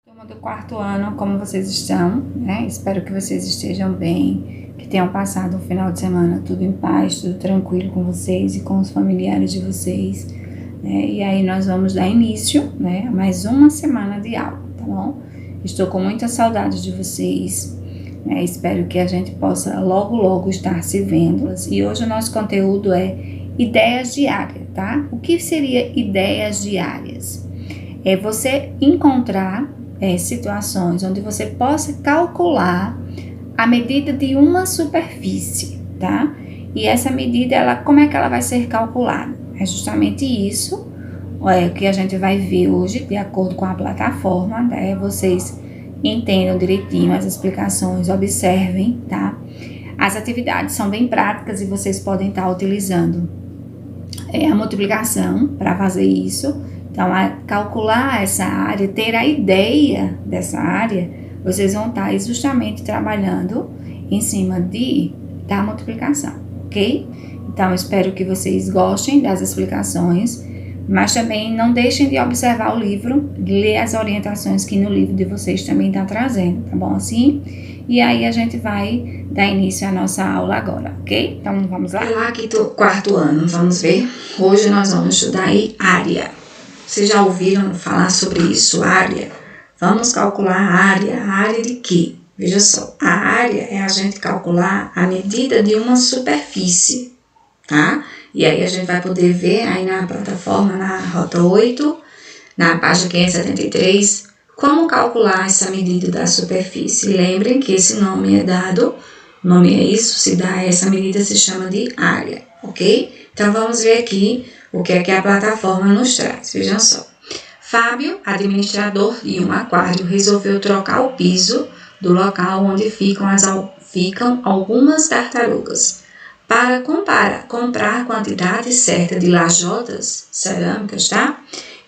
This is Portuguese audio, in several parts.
Turma do quarto ano, como vocês estão, né? Espero que vocês estejam bem, que tenham passado um final de semana tudo em paz, tudo tranquilo com vocês e com os familiares de vocês, né? E aí nós vamos dar início, né, a mais uma semana de aula, tá bom? Estou com muita saudade de vocês, né? Espero que a gente possa logo estar se vendo. E hoje o nosso conteúdo é ideias diárias, tá? O que seria ideias diárias? É você encontrar situações onde você possa calcular a medida de uma superfície, tá? E essa medida, como é que ela vai ser calculada? É justamente isso que a gente vai ver hoje, de acordo com a plataforma, né? Vocês entendam direitinho as explicações, observem, tá? As atividades são bem práticas e vocês podem estar utilizando a multiplicação para fazer isso. Então, a calcular essa área, ter a ideia dessa área, vocês vão estar justamente trabalhando em cima da multiplicação, ok? Então, espero que vocês gostem das explicações, mas também não deixem de observar o livro, ler as orientações que no livro de vocês também está trazendo, tá bom assim? E aí a gente vai dar início à nossa aula agora, ok? Então, vamos lá? Olá, aqui do quarto ano, vamos ver? Hoje nós vamos estudar aí área. Vocês já ouviram falar sobre isso, área? Vamos calcular a área. A área de quê? Veja só, a área é a gente calcular a medida de uma superfície, tá? E aí a gente vai poder ver aí na plataforma, na rota 8, na página 573, como calcular essa medida da superfície. Lembrem que esse nome é dado, o nome é isso, essa medida se chama de área, ok? Então vamos ver aqui o que é que a plataforma nos traz. Vejam só. Fábio, administrador de um aquário, resolveu trocar o piso do local onde ficam algumas tartarugas. Para comprar a quantidade certa de lajotas cerâmicas, tá?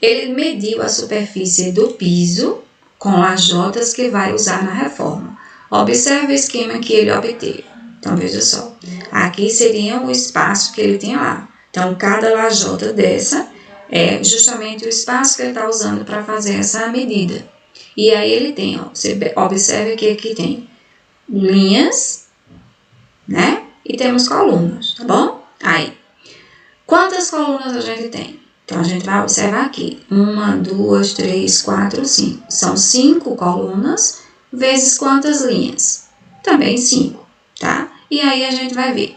Ele mediu a superfície do piso com lajotas que vai usar na reforma. Observe o esquema que ele obteve. Então, veja só. Aqui seria o espaço que ele tem lá. Então, cada lajota dessa é justamente o espaço que ele está usando para fazer essa medida. E aí ele tem, você observe que aqui tem linhas, né? E temos colunas, tá bom? Aí, quantas colunas a gente tem? Então, a gente vai observar aqui. 1, 2, 3, 4, 5. São 5 colunas vezes quantas linhas? Também 5, tá? E aí a gente vai ver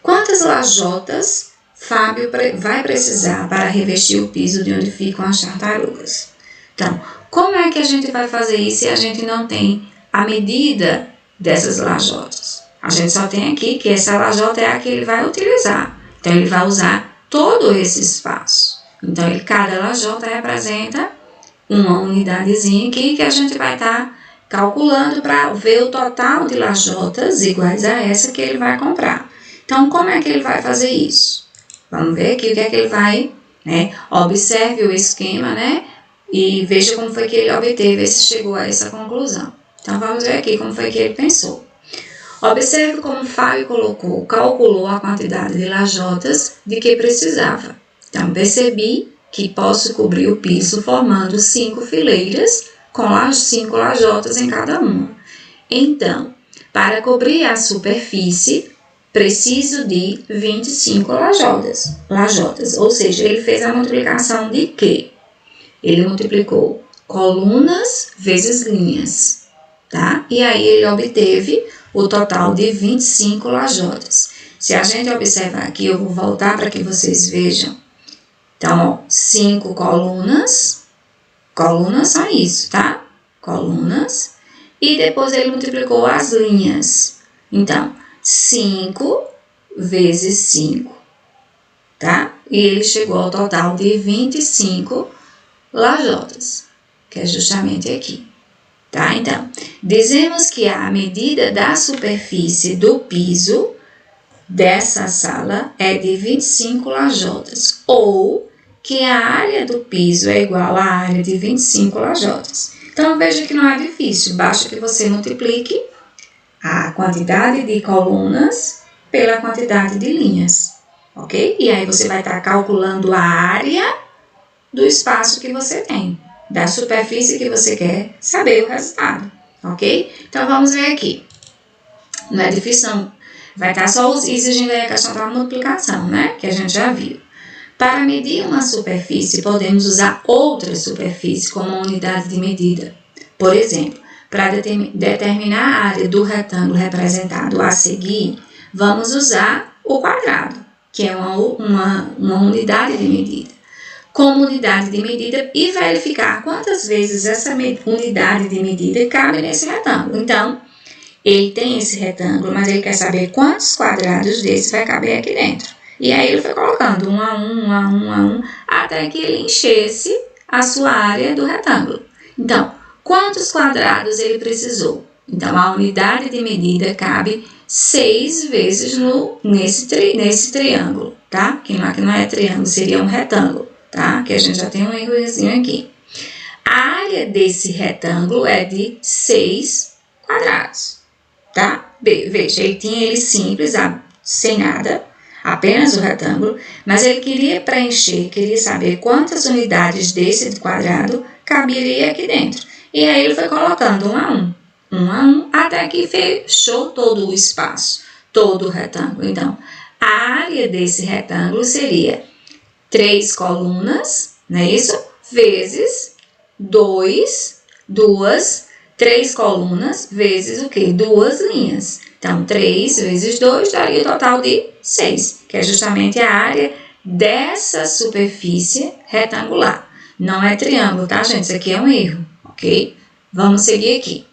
quantas lajotas Fábio vai precisar para revestir o piso de onde ficam as tartarugas. Então, como é que a gente vai fazer isso se a gente não tem a medida dessas lajotas? A gente só tem aqui que essa lajota é a que ele vai utilizar. Então, ele vai usar todo esse espaço. Então, cada lajota representa uma unidadezinha aqui que a gente vai estar calculando para ver o total de lajotas iguais a essa que ele vai comprar. Então, como é que ele vai fazer isso? Vamos ver aqui o que é que ele vai, né? Observe o esquema, né? E veja como foi que ele obteve, se chegou a essa conclusão. Então, vamos ver aqui como foi que ele pensou. Observe como Fábio calculou a quantidade de lajotas de que precisava. Então, percebi que posso cobrir o piso formando 5 fileiras com as 5 lajotas em cada uma. Então, para cobrir a superfície, preciso de 25 lajotas. Ou seja, ele fez a multiplicação de quê? Ele multiplicou colunas vezes linhas, tá? E aí ele obteve o total de 25 lajotas. Se a gente observar aqui, eu vou voltar para que vocês vejam. Então, 5 colunas são isso, tá? Colunas. E depois ele multiplicou as linhas. Então, 5 vezes 5, tá? E ele chegou ao total de 25 lajotas, que é justamente aqui. Tá? Então, dizemos que a medida da superfície do piso dessa sala é de 25 lajotas, ou que a área do piso é igual à área de 25 lajotas. Então, veja que não é difícil, basta que você multiplique a quantidade de colunas pela quantidade de linhas, ok? E aí você vai estar calculando a área do espaço que você tem, da superfície que você quer saber o resultado, ok? Então, vamos ver aqui. Não é difícil, não. Vai estar só os isso a gente vai questão da multiplicação, né? Que a gente já viu. Para medir uma superfície, podemos usar outra superfície como unidade de medida. Por exemplo, para determinar a área do retângulo representado a seguir, vamos usar o quadrado, que é uma unidade de medida, como unidade de medida e verificar quantas vezes essa unidade de medida cabe nesse retângulo. Então, ele tem esse retângulo, mas ele quer saber quantos quadrados desse vai caber aqui dentro. E aí ele foi colocando um a um, até que ele enchesse a sua área do retângulo. Então, quantos quadrados ele precisou? Então, a unidade de medida cabe 6 vezes nesse triângulo, tá? Que não é triângulo, seria um retângulo, tá? Que a gente já tem um errozinho aqui. A área desse retângulo é de 6 quadrados, tá? Veja, ele tinha ele simples, sem nada, apenas o retângulo, mas ele queria preencher, queria saber quantas unidades desse quadrado caberia aqui dentro. E aí ele foi colocando um a um, até que fechou todo o espaço, todo o retângulo. Então, a área desse retângulo seria 3 colunas, não é isso? Vezes 3 colunas vezes o quê? 2 linhas. Então, 3 vezes 2 daria o total de 6, que é justamente a área dessa superfície retangular. Não é triângulo, tá, gente? Isso aqui é um erro, ok? Vamos seguir aqui.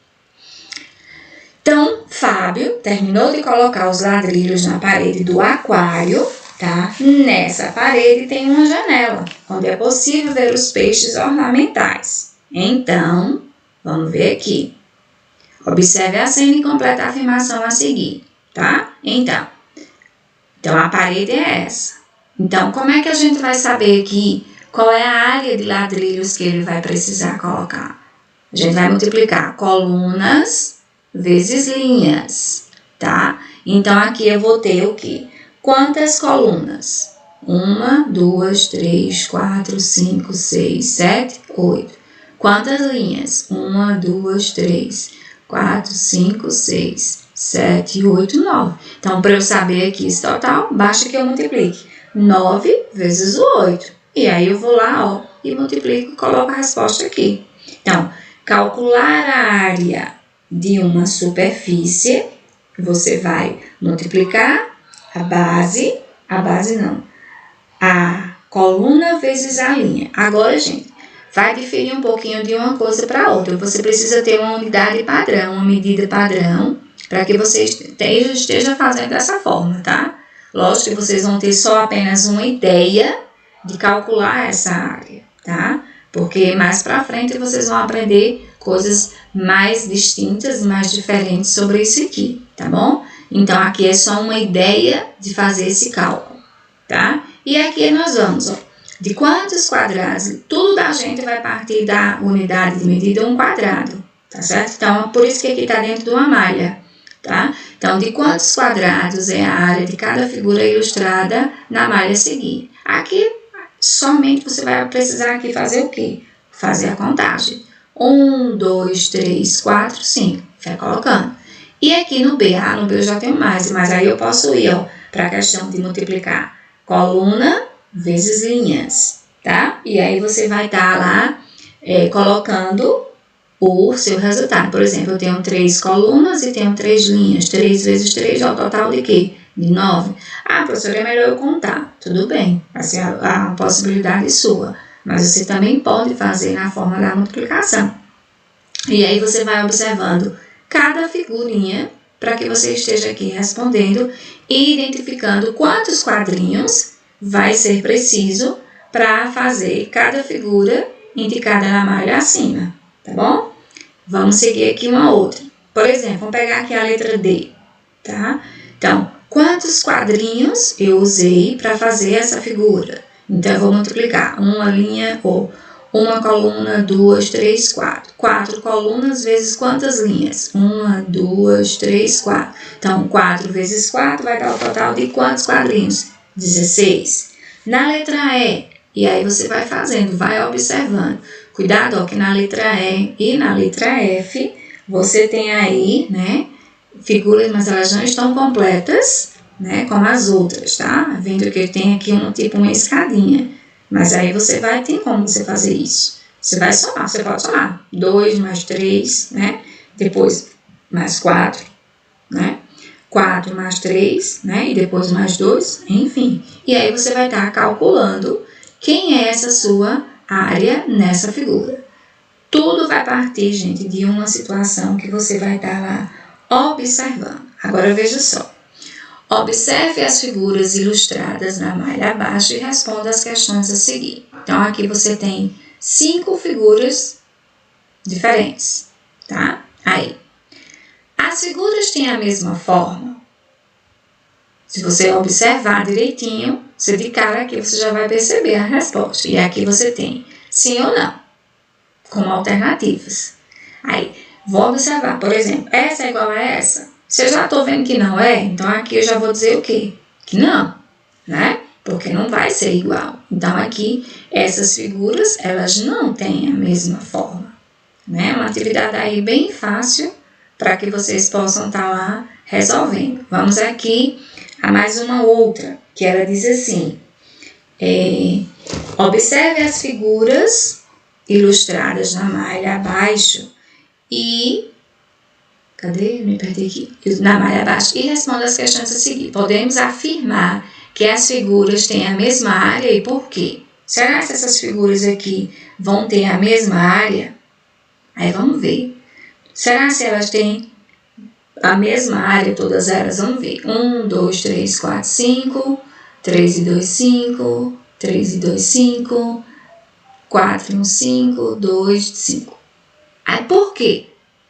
Então, Fábio terminou de colocar os ladrilhos na parede do aquário, tá? Nessa parede tem uma janela, onde é possível ver os peixes ornamentais. Então, vamos ver aqui. Observe a cena e complete a afirmação a seguir, tá? Então, a parede é essa. Então, como é que a gente vai saber aqui qual é a área de ladrilhos que ele vai precisar colocar? A gente vai multiplicar colunas vezes linhas, tá? Então, aqui eu vou ter o quê? Quantas colunas? 1, 2, 3, 4, 5, 6, 7, 8. Quantas linhas? 1, 2, 3, 4, 5, 6, 7, 8, 9. Então, para eu saber aqui esse total, basta que eu multiplique 9 vezes o 8. E aí eu vou lá, e multiplico e coloco a resposta aqui. Então, calcular a área de uma superfície, você vai multiplicar a coluna vezes a linha. Agora, gente, vai diferir um pouquinho de uma coisa para outra. Você precisa ter uma unidade padrão, uma medida padrão, para que você esteja fazendo dessa forma, tá? Lógico que vocês vão ter só apenas uma ideia de calcular essa área, tá? Porque mais para frente vocês vão aprender coisas mais distintas, mais diferentes sobre isso aqui, tá bom? Então, aqui é só uma ideia de fazer esse cálculo, tá? E aqui nós vamos, de quantos quadrados? Tudo da gente vai partir da unidade de medida 1 quadrado, tá certo? Então, por isso que aqui está dentro de uma malha, tá? Então, de quantos quadrados é a área de cada figura ilustrada na malha a seguir? Aqui, somente você vai precisar aqui fazer o quê? Fazer a contagem. 1, 2, 3, 4, 5. Vai colocando. E aqui no B, no B eu já tenho mais, mas aí eu posso ir, para a questão de multiplicar coluna vezes linhas, tá? E aí você vai estar lá colocando o seu resultado. Por exemplo, eu tenho 3 colunas e tenho 3 linhas. 3 vezes 3 é o total de quê? De 9. Professora, é melhor eu contar. Tudo bem, vai ser a possibilidade sua. Mas você também pode fazer na forma da multiplicação. E aí você vai observando cada figurinha para que você esteja aqui respondendo e identificando quantos quadrinhos vai ser preciso para fazer cada figura indicada na malha acima, tá bom? Vamos seguir aqui uma outra. Por exemplo, vamos pegar aqui a letra D, tá? Então, quantos quadrinhos eu usei para fazer essa figura? Então, eu vou multiplicar uma linha ou uma coluna, 2, 3, 4. 4 colunas vezes quantas linhas? 1, 2, 3, 4. Então, 4 vezes 4 vai dar o total de quantos quadrinhos? 16. Na letra E aí você vai fazendo, vai observando. Cuidado, ó, que na letra E e na letra F, você tem aí, né, figuras, mas elas não estão completas, né, como as outras, tá? Vendo que tem aqui uma escadinha. Mas aí você vai ter como você fazer isso. Você vai somar, você pode somar 2 mais 3, né? Depois mais 4, né? 4 mais 3, né? E depois mais 2, enfim. E aí você vai estar calculando quem é essa sua área nessa figura. Tudo vai partir, gente, de uma situação que você vai estar lá observando. Agora veja só. Observe as figuras ilustradas na malha abaixo e responda as questões a seguir. Então, aqui você tem 5 figuras diferentes, tá? Aí. As figuras têm a mesma forma? Se você observar direitinho, você de cara aqui você já vai perceber a resposta. E aqui você tem sim ou não, como alternativas. Aí, vou observar, por exemplo, essa é igual a essa? Se eu já estou vendo que não é, então aqui eu já vou dizer o quê? Que não, né? Porque não vai ser igual. Então aqui, essas figuras, elas não têm a mesma forma, né? Uma atividade aí bem fácil para que vocês possam estar lá resolvendo. Vamos aqui a mais uma outra, que ela diz assim, observe as figuras ilustradas na malha abaixo e... Cadê? Me perdi aqui. Na malha abaixo. E responda as questões a seguir. Podemos afirmar que as figuras têm a mesma área e por quê? Será que essas figuras aqui vão ter a mesma área? Aí vamos ver. Será se elas têm a mesma área, todas elas? Vamos ver. 1, 2, 3, 4, 5. 3 e 2, 5. 3 e 2, 5. 4 e 1, 5. 2, 5. Aí por quê?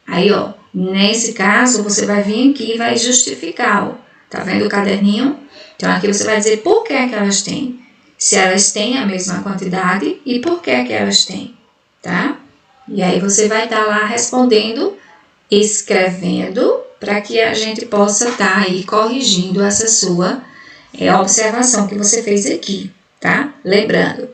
Aí, ó. Nesse caso, você vai vir aqui e vai justificar, ó. Tá vendo o caderninho? Então, aqui você vai dizer por que elas têm. Se elas têm a mesma quantidade e por que elas têm, tá? E aí você vai estar lá respondendo, escrevendo, para que a gente possa estar aí corrigindo essa sua observação que você fez aqui, tá? Lembrando,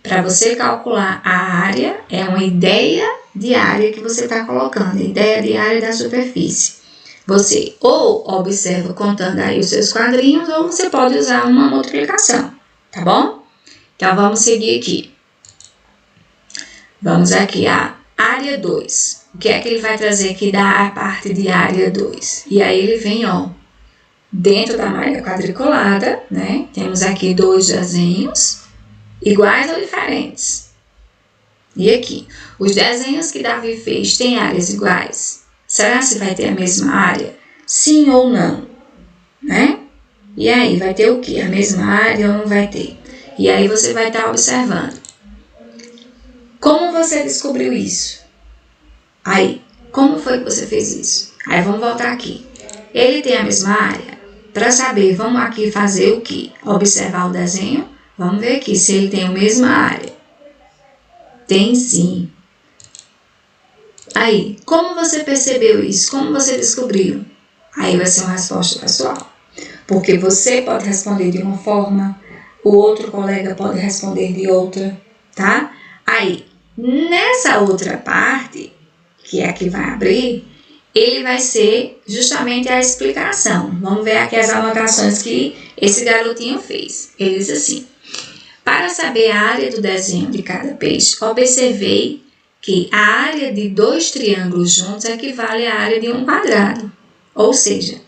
para você calcular a área, é uma ideia de área que você está colocando, ideia de área da superfície. Você ou observa contando aí os seus quadrinhos, ou você pode usar uma multiplicação, tá bom? Então, vamos seguir aqui. Vamos aqui a área 2. O que é que ele vai trazer aqui da parte de área 2? E aí ele vem, ó, dentro da malha quadriculada, né? Temos aqui 2 desenhos, iguais ou diferentes. E aqui, os desenhos que Davi fez têm áreas iguais? Será se vai ter a mesma área? Sim ou não? Né? E aí, vai ter o quê? A mesma área ou não vai ter? E aí você vai estar observando. Como você descobriu isso? Aí, como foi que você fez isso? Aí vamos voltar aqui. Ele tem a mesma área? Para saber, vamos aqui fazer o quê? Observar o desenho. Vamos ver aqui se ele tem a mesma área. Tem sim. Aí, como você percebeu isso? Como você descobriu? Aí vai ser uma resposta pessoal. Porque você pode responder de uma forma, o outro colega pode responder de outra, tá? Aí, nessa outra parte, que é a que vai abrir, ele vai ser justamente a explicação. Vamos ver aqui as anotações que esse garotinho fez. Ele diz assim: para saber a área do desenho de cada peixe, observei que a área de 2 triângulos juntos equivale à área de um quadrado. Ou seja,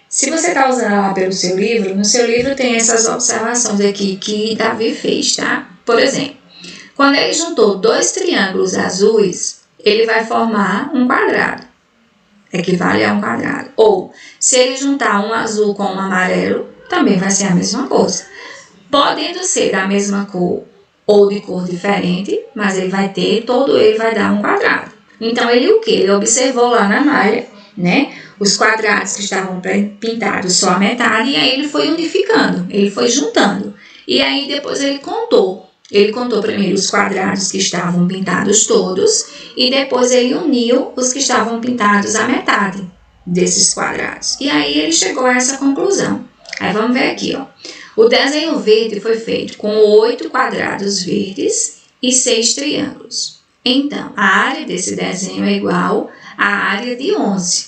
se você está usando lá pelo seu livro, no seu livro tem essas observações aqui que Davi fez, tá? Por exemplo, quando ele juntou 2 triângulos azuis, ele vai formar um quadrado. Equivale a um quadrado. Ou, se ele juntar um azul com um amarelo, também vai ser a mesma coisa. Podendo ser da mesma cor ou de cor diferente, mas ele vai ter, todo ele vai dar um quadrado. Então, ele o quê? Ele observou lá na malha, né? Os quadrados que estavam pintados só a metade, e aí ele foi unificando, ele foi juntando. E aí depois ele contou. Ele contou primeiro os quadrados que estavam pintados todos, e depois ele uniu os que estavam pintados a metade desses quadrados. E aí ele chegou a essa conclusão. Aí vamos ver aqui, ó. O desenho verde foi feito com 8 quadrados verdes e 6 triângulos. Então, a área desse desenho é igual à área de 11.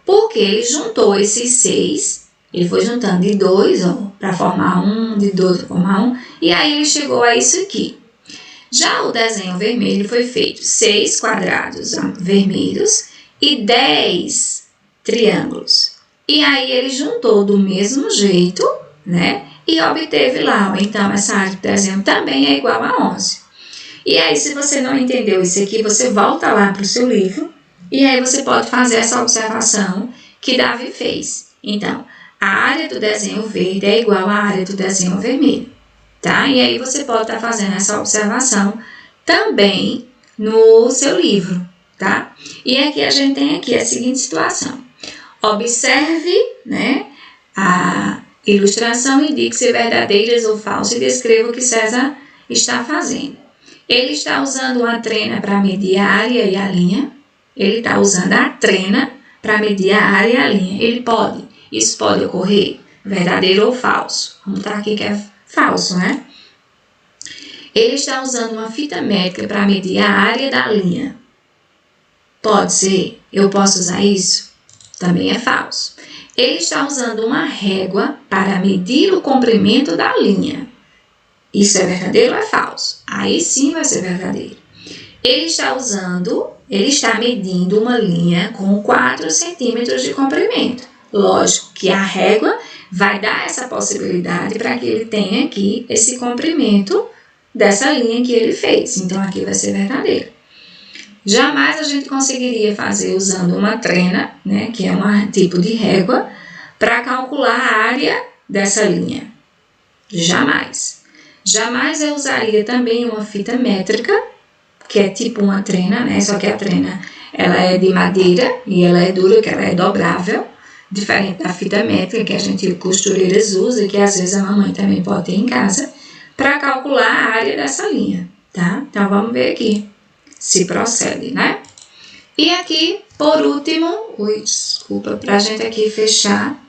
Porque ele juntou esses 6, ele foi juntando de 2 para formar 1, de 2 para formar 1, e aí ele chegou a isso aqui. Já o desenho vermelho foi feito 6 quadrados vermelhos e 10 triângulos. E aí ele juntou do mesmo jeito, né? E obteve lá, então essa área do desenho também é igual a 11. E aí, se você não entendeu isso aqui, você volta lá para o seu livro e aí você pode fazer essa observação que Davi fez. Então, a área do desenho verde é igual à área do desenho vermelho, tá? E aí você pode estar fazendo essa observação também no seu livro, tá? E aqui a gente tem aqui a seguinte situação. Observe, né, a ilustração, indique se verdadeiras ou falsas e descreva o que César está fazendo. Ele está usando uma trena para medir a área e a linha. Ele está usando a trena para medir a área e a linha. Isso pode ocorrer, verdadeiro ou falso. Vamos botar aqui que é falso, né? Ele está usando uma fita métrica para medir a área da linha. Pode ser, eu posso usar isso? Também é falso. Ele está usando uma régua para medir o comprimento da linha. Isso é verdadeiro ou é falso? Aí sim vai ser verdadeiro. Ele está medindo uma linha com 4 centímetros de comprimento. Lógico que a régua vai dar essa possibilidade para que ele tenha aqui esse comprimento dessa linha que ele fez. Então, aqui vai ser verdadeiro. Jamais a gente conseguiria fazer usando uma trena, né, que é um tipo de régua, para calcular a área dessa linha. Jamais. Jamais eu usaria também uma fita métrica, que é tipo uma trena, né? Só que a trena ela é de madeira e ela é dura, que ela é dobrável, diferente da fita métrica que a gente costureiras usa e que às vezes a mamãe também pode ter em casa, para calcular a área dessa linha, tá? Então vamos ver aqui se procede, né? E aqui, por último, desculpa, para a gente aqui fechar,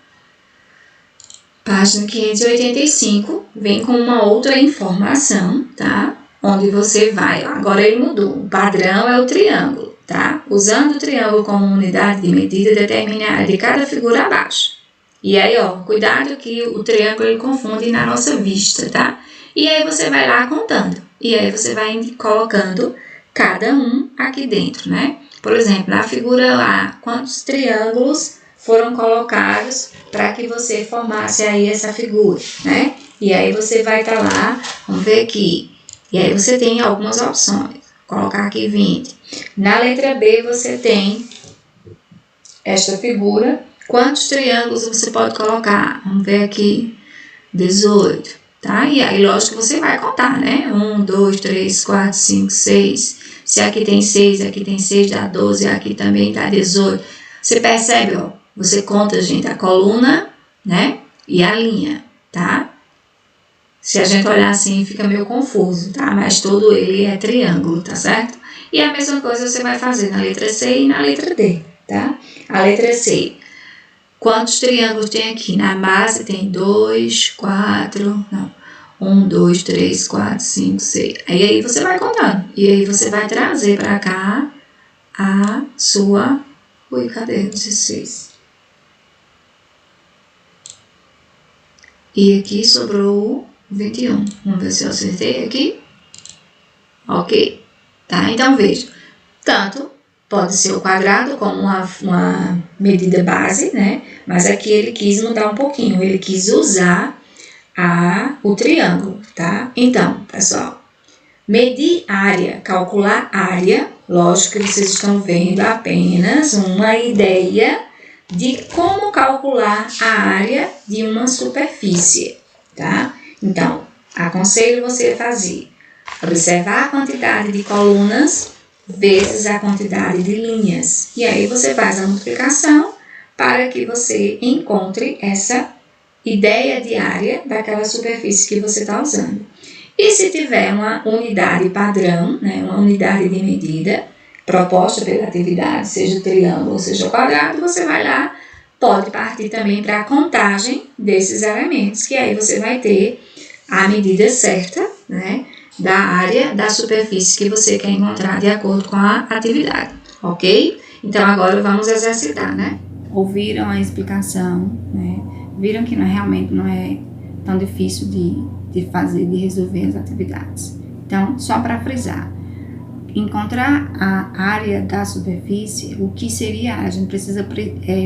página 585, vem com uma outra informação, tá? Onde você vai, agora ele mudou, o padrão é o triângulo, tá? Usando o triângulo como unidade de medida, determine a área de cada figura abaixo. E aí, ó, cuidado que o triângulo ele confunde na nossa vista, tá? E aí você vai lá contando, e aí você vai colocando cada um aqui dentro, né? Por exemplo, na figura lá, quantos triângulos foram colocados para que você formasse aí essa figura, né? E aí você vai estar lá, vamos ver aqui. E aí você tem algumas opções. Vou colocar aqui 20. Na letra B você tem esta figura. Quantos triângulos você pode colocar? Vamos ver aqui. 18, tá? E aí, lógico que você vai contar, né? 1, 2, 3, 4, 5, 6. Se aqui tem 6, aqui tem 6, dá 12, aqui também dá 18. Você percebe, ó? Você conta, gente, a coluna, né? E a linha, tá? Se a gente olhar assim, fica meio confuso, tá? Mas todo ele é triângulo, tá certo? E a mesma coisa você vai fazer na letra C e na letra D, tá? A letra C. Quantos triângulos tem aqui? Na base tem 2, 4, não. 1, 2, 3, 4, 5, 6. Aí você vai contando. E aí você vai trazer pra cá a sua... Ui, cadê? 16. E aqui sobrou 21. Vamos ver se eu acertei aqui. Ok. Tá? Então, veja. Tanto pode ser o quadrado como uma medida base, né? Mas aqui ele quis mudar um pouquinho. Ele quis usar o triângulo, tá? Então, pessoal, medir área, calcular área. Lógico que vocês estão vendo apenas uma ideia de como calcular a área de uma superfície, tá? Então, aconselho você a fazer Observar a quantidade de colunas vezes a quantidade de linhas. E aí você faz a multiplicação para que você encontre essa ideia de área daquela superfície que você está usando. E se tiver uma unidade padrão, né, uma unidade de medida proposta pela atividade, seja triângulo ou seja quadrado, você vai lá, pode partir também para a contagem desses elementos, que aí você vai ter a medida certa, né, da área da superfície que você quer encontrar de acordo com a atividade, ok? Então agora vamos exercitar, né? Ouviram a explicação, né? Viram que realmente não é tão difícil de fazer, de resolver as atividades. Então, só para frisar, encontrar a área da superfície, o que seria a gente precisa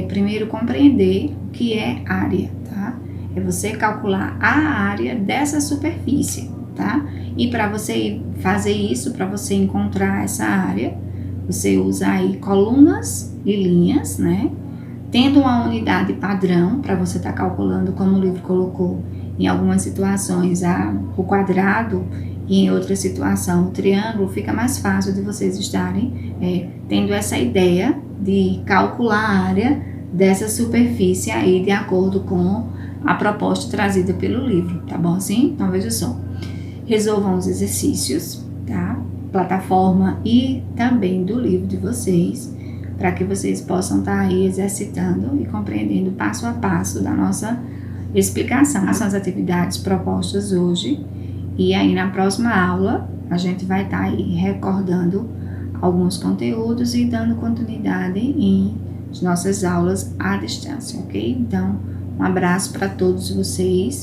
primeiro compreender o que é área, tá? É você calcular a área dessa superfície, tá? E para você fazer isso, para você encontrar essa área, você usa aí colunas e linhas, né? Tendo uma unidade padrão, para você estar calculando, como o livro colocou, em algumas situações o quadrado e em outra situação o triângulo, fica mais fácil de vocês estarem tendo essa ideia de calcular a área dessa superfície aí de acordo com a proposta trazida pelo livro, tá bom assim? Então veja só, resolvam os exercícios, tá? Plataforma e também do livro de vocês, para que vocês possam estar aí exercitando e compreendendo passo a passo da nossa explicação. São as atividades propostas hoje, e aí na próxima aula a gente vai estar aí recordando alguns conteúdos e dando continuidade em nossas aulas à distância, ok? Então, um abraço para todos vocês